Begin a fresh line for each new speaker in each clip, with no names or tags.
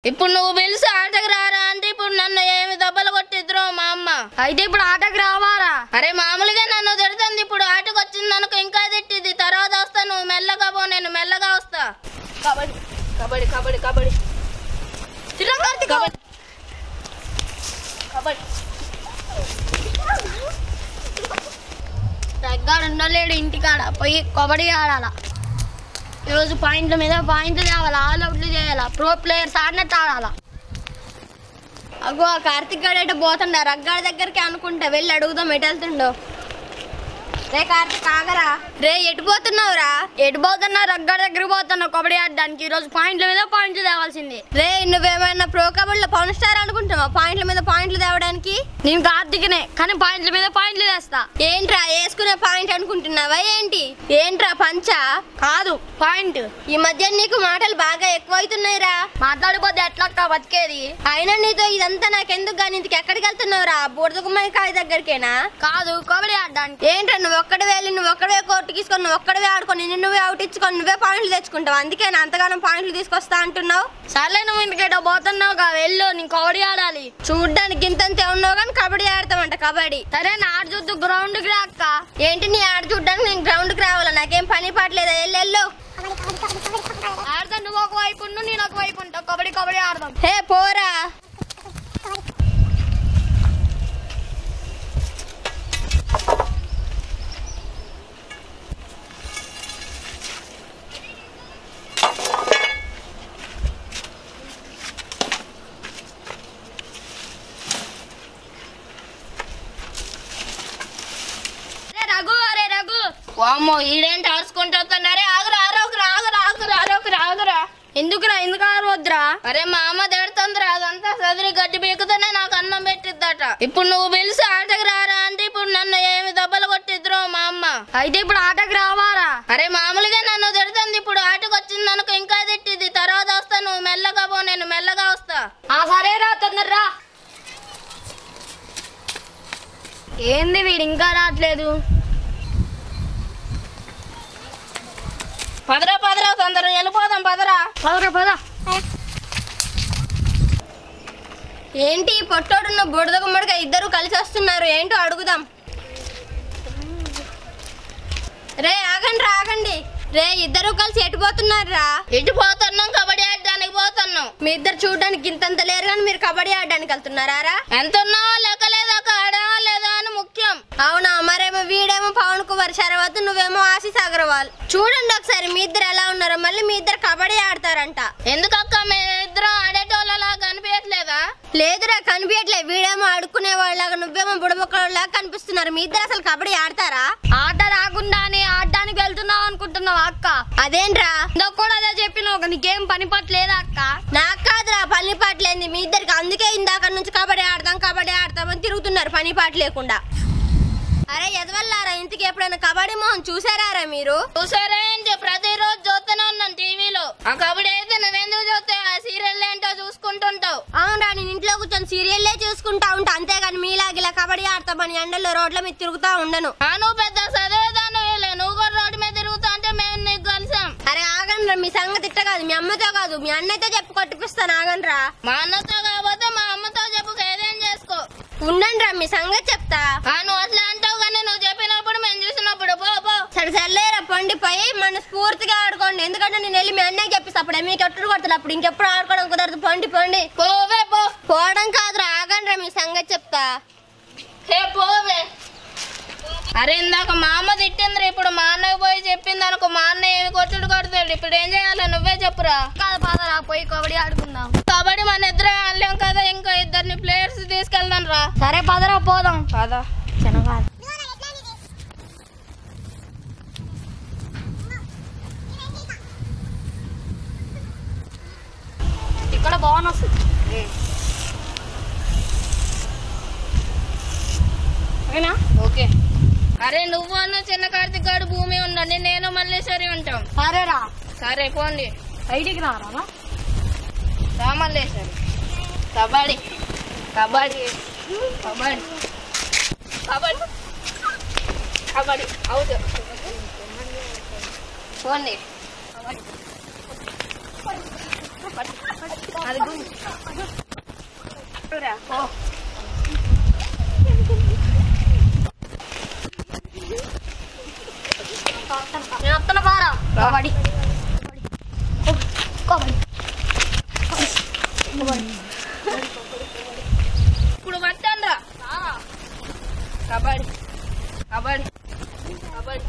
ఇప్పుడు నువ్వు పిలిచి ఆటకు రారా అంటే ఇప్పుడు నన్ను ఏమి దెబ్బలు కొట్టిద్దురో మా అమ్మ.
అయితే ఇప్పుడు ఆటకు రావారా?
అరే మామూలుగా నన్ను తిడుతుంది, ఇప్పుడు ఆటకు వచ్చింది అనుకో ఇంకా తిట్టిద్ది. తర్వాత వస్తా, నువ్వు మెల్లగా పో, నేను మెల్లగా వస్తా. కబడ్డీ కబడ్డీ కబడ్డీ కబడ్డీ కబడ్డీ కబడ్డీ
దగ్గర ఉండలేడు, ఇంటికాడ పోయి కబడ్డీ ఆడాలా. ఈరోజు పాయింట్ల మీద పాయింట్లు తేవాలా, ఆల్ అవుట్లు చేయాలా, ప్రో ప్లేయర్స్ ఆడినట్టు ఆడాలా. అగో ఆ కార్తిక్ గారు ఎటు పోతుండా, రగ్గాడి దగ్గరికి అనుకుంటా, వెళ్ళి అడుగుదాం ఎటు వెళ్తుండో. రే కార్తిక్ ఆగరా. రే ఎటు పోతున్నావురా? ఎటు పోతున్నా? రగ్గాడి దగ్గరికి పోతున్నావు కబడ్డీ ఆడడానికి. ఈరోజు పాయింట్ల మీద పాయింట్లు తేవాల్సింది. రే నువ్వేమైనా ప్రో కబడ్డీలో పవన్ స్టార్ అనుకుంటున్నావా పాయింట్ల మీద పాయింట్లు తేవడానికి? నేను కార్తిక్నే, కానీ పాయింట్ల మీద పాయింట్లు తెస్తా. ఏంట్రా వేసుకునే పాయింట్ అనుకుంటున్నావా ఏంటి? ఏంట్రా పంచా? కాదు పాయింట్. ఈ మధ్య నీకు మాటలు బాగా ఎక్కువైతున్నాయిరా. మాట్లాడిపోతే ఎట్లా బతికేది? అయినా నీతో ఇదంతా నాకెందుకు గానీ ఇంటికి ఎక్కడికి వెళ్తున్నావురా? బురద గుమ్మడికాయ దగ్గరికేనా? కాదు కబడ్డీ ఆడడానికి. ఏంట్రా నువ్వు ఒక్కడే వెళ్ళి, నువ్వు ఒక్కడే కోర్టు తీసుకొని, నువ్వు ఒక్కడే ఆడుకొని, నిన్ను నువ్వే అవుట్ ఇచ్చుకొని నువ్వే పాయింట్లు తెచ్చుకుంటావు. అందుకే నా అంతగానం పాయింట్లు తీసుకొస్తా అంటున్నావు. సర్లే నువ్వు ఇంటికేటో పోతున్నావుగా, వెళ్ళు, నేను కబడ్డీ ఆడాలి. చూడ్డానికి ఇంతంతే ఉన్నావు కానీ కబడ్డీ ఆడతామంట. కబడ్డీ సరే నా ఆడ చూద్దు, గ్రౌండ్ కి రాక్క. ఏంటి నీ ఆడ చూడ్డానికి నేను గ్రౌండ్ కి రావాలా? నాకేం పని పాటలేదా? వెళ్ళు ఆడతా. నువ్వు ఒక వైపు ఉండు, నేను ఒక వైపు ఉంటావు. కబడ్డీ కబడ్డీ ఆడదాం. హే పోరా.
వామ్మో ఈడేంటి ఆడుచుకుంటూ వస్తున్నారే? ఆగురా ఆగురా ఆగురా ఆగురా ఆగురా ఆగురా.
ఎందుకురా? ఎందుకు ఆడవద్దురా?
అరే మా అమ్మ తిడుతుందిరా, అదంతా చదిరి గడ్డి పీకుతూనే నాకు అన్నం పెట్టిద్దట. ఇప్పుడు నువ్వు పిలిచి ఆటకు రారా అంటే ఇప్పుడు నన్ను ఏమి దెబ్బలు కొట్టిద్దురో మా అమ్మ.
అయితే ఇప్పుడు ఆటకు రావారా?
అరే మామూలుగా నన్ను తిడుతుంది, ఇప్పుడు ఆటకు వచ్చింది అనుకో ఇంకా తిట్టిద్ది. తర్వాత వస్తా, నువ్వు మెల్లగా పో, నేను మెల్లగా వస్తా.
సరేరా తొందరరా. ఏంది వీడు ఇంకా రావట్లేదు?
పదరా పదరా, తొందరగా వెళ్ళిపోదాం. పదరా
పదరా పద. ఏంటి పొట్టోడున్న బుడద గుమ్మడిగా ఇద్దరు కలిసి వస్తున్నారు, ఏంటో అడుగుదాం. రే ఆగండి రా ఆగండి. రే ఇద్దరు కలిసి ఎటు పోతున్నారు రా?
ఎటు పోతున్నాం? కబడ్డీ ఆడడానికి పోతున్నాం.
మీ ఇద్దరు చూడడానికి ఇంతంత లేరు కానీ మీరు కబడ్డీ ఆడడానికి వెళ్తున్నారా?
ఎంత ఉన్నావో లెక్కలేదా, ఆడావా లేదా అని ముఖ్యం.
అవునా? మరేమో వీడేమో పవన్ కుమార్ శరవత్, నువ్వేమో ఆశీష్ అగర్వాల్. చూడండి ఒకసారి మీ ఇద్దరు ఎలా ఉన్నారో. మళ్ళీ మీ ఇద్దరు కబడ్డీ ఆడతారంట.
ఎందుకక్క మేమిద్దరం ఆడేటోళ్ళలా కనిపించట్లేదా?
లేదురా కనిపించట్లేదు. వీడేమో ఆడుకునే వాళ్ళలాగా, నువ్వేమో బుడబొక్కలాగా కనిపిస్తున్నారు. మీ ఇద్దరు అసలు కబడ్డీ ఆడతారా? ఆట రాకుండానే ఆడడానికి వెళ్తున్నావు అనుకుంటున్నావా అక్క? అదేంట్రా నాకు కూడా అదే చెప్పినావు, నీకేం పని పట్టలేదా అక్క? నాకు కాదురా పని పట్టలేంది మీ ఇద్దరికి. అందుకే ఇందాక నుంచి కబడ్డీ ఆడతామని తిరుగుతున్నారు పని పాట లేకుండా. అరే ఎదవల్లారా, ఇంటికి ఎప్పుడైనా కబడ్డీ మోహన్ చూసారా మీరు?
చూసారా ఏంటి? ప్రతిరోజు చూస్తూనే ఉన్నాను టీవీలో. ఆ కబడ్డీ అయితే నువ్వెందుకు చూస్తావు? ఆ సీరియల్ ఏంటో చూసుకుంటుంటావు.
అవునరా, నేను ఇంట్లో కూర్చొని సీరియల్లే చూసుకుంటా ఉంటా, అంతేగాని మీలాగిలా కబడ్డీ ఆడతామని ఎండల్లో రోడ్ల మీద తిరుగుతా ఉండను.
నువ్వు పెద్ద చదివేదాను, నువ్వు కూడా రోడ్డు మీద తిరుగుతా అంటే మేము నీకు కలిసాం.
అరే ఆగండ్రా, మీ సంగతి ఇట్ట కాదు, మీ అమ్మతో కాదు మీ అన్నయ్యతో చెప్పు కొట్టిపిస్తాను. ఆగండ్రా.
మా అన్నతో కాకపోతే మా అమ్మతో చెప్పు, ఏదేం చేసుకో.
ఉండండి రా, మీ సంగతి చెప్తా.
నువ్వు అట్లా అంటావు కానీ నువ్వు చెప్పినప్పుడు మేము చూసినప్పుడు పో పో.
సరే సర్లేరా, పండిపోయి మన స్ఫూర్తిగా ఆడుకోండి. ఎందుకంటే నేను వెళ్ళి మీ అన్నయ్యకి చెప్పిస్తా, అప్పుడే మీకు ఎప్పుడు కొడతాడు, అప్పుడు ఇంకెప్పుడు ఆడుకోవడం కుదరదు. పండి
పోవే పో.
పోవడం కాదురా, ఆగండ్రా, మీ సంగతి చెప్తా.
హే పోవే. అరే ఇందాక మా అమ్మ తిట్టిందిరా, ఇప్పుడు మా అన్నకి పోయి చెప్పింది అనుకో, మా అన్న ఏమి కొడతాడు. ఇప్పుడు ఏం చేయాలి నువ్వే చెప్పురా.
కాదు పాదరా, పోయి కబడ్డీ ఆడుకుందాం.
కబడ్డీ మన ఇద్దరే ఆడలేం కదా, ఇంకా ఇద్దరిని ప్లేయర్స్ తీసుకెళ్దాం రా.
సరే పదరా పోదాం.
పదా
చిన్నగా ఇక్కడ బాగున్నా
ఓకే. అరే నువ్వు అన్న చిన్న కార్తిక్ గారు భూమి ఉండండి, నేను మల్లేశ్వరి ఉంటాం.
సరేరా.
సరే పోండి.
బయటికి రారా
మల్లేశ్వరి. కబడ్డీ కబడ్డీ కబడ్డీ కబడ్డీ కబడ్డీ అవుట్. పోండి. అది
నేను వస్తున్నా బారా కబడ్డీ కబడ్డీ
ఇప్పుడు పట్టాను రా కబడ్డీ కబడ్డీ కబడ్డీ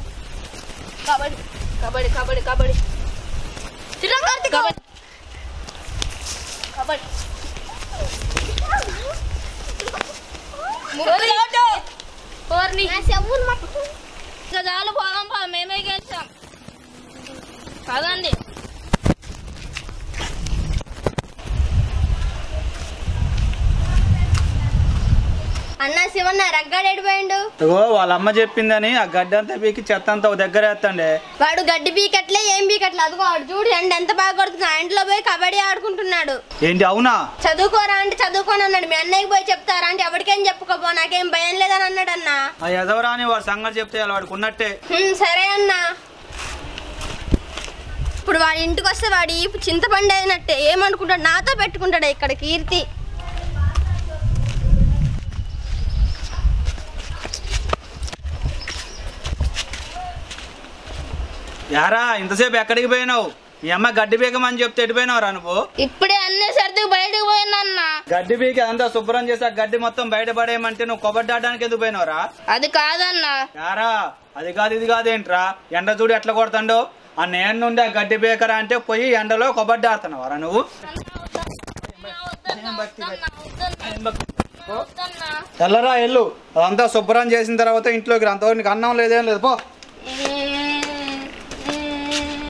కబడ్డీ కబడ్డీ కబడ్డీ కబడ్డీ
కబడ్డీ
కబడ్డీ ఇంకా చాలు పోదాం పా మేమే గెలిచాం కాదండి
అన్న శివన్న రగ్గాడు ఎడిపోయిండు
వాళ్ళ అమ్మ చెప్పిందని ఆ గడ్డి అంతా పీకి చెత్త అంతా దగ్గర వేస్తండే
వాడు గడ్డి పీకట్లే ఏం పీకట్లే అదిగో వాడు చూడు ఎండ ఎంత బాగా కొడుతున్నా ఇంట్లో పోయి కబడ్డీ ఆడుకుంటున్నాడు
ఏంటి అవునా
చదువుకోరా అంటే చదువుకోని అన్నాడు మీ అన్నయ్యకి పోయి చెప్తారా అంటే ఎవరికేం చెప్పుకోపో నాకేం భయం లేదని అన్నాడు అన్న
ఆ ఎదవరా అని వాడు సంగతి చెప్తే వాడికి ఉన్నట్టే
సరే అన్న ఇప్పుడు వాడి ఇంటికి వస్తే వాడి చింతపండు అయినట్టే ఏమనుకుంటాడు నాతో పెట్టుకుంటాడు ఇక్కడ కీర్తి
యారా ఇంతసేపు ఎక్కడికి పోయినావు మీ అమ్మ గడ్డి పీకమని చెప్తే ఎడిపోయినావు రా నువ్వు
ఇప్పుడే అన్ని సర్దికి బయటకు పోయినా
గడ్డి పీకి అంతా శుభ్రం చేసి ఆ గడ్డి మొత్తం బయట పడేయమంటే నువ్వు కబడ్డీ ఆడడానికి ఎందుకు పోయినావురా
అది కాదన్నా
యారా అది కాదు ఇది కాదేంట్రా ఎండ చూడు ఎట్లా కొడతాండో ఆ నేను నుండి ఆ గడ్డి పీకరా అంటే పోయి ఎండలో కబడ్డీ ఆడుతున్నావారా నువ్వు తెల్లరా ఎల్లు అదంతా శుభ్రం చేసిన తర్వాత ఇంట్లోకి అంతవరకు నీకు అన్నం లేదేం లేదు పో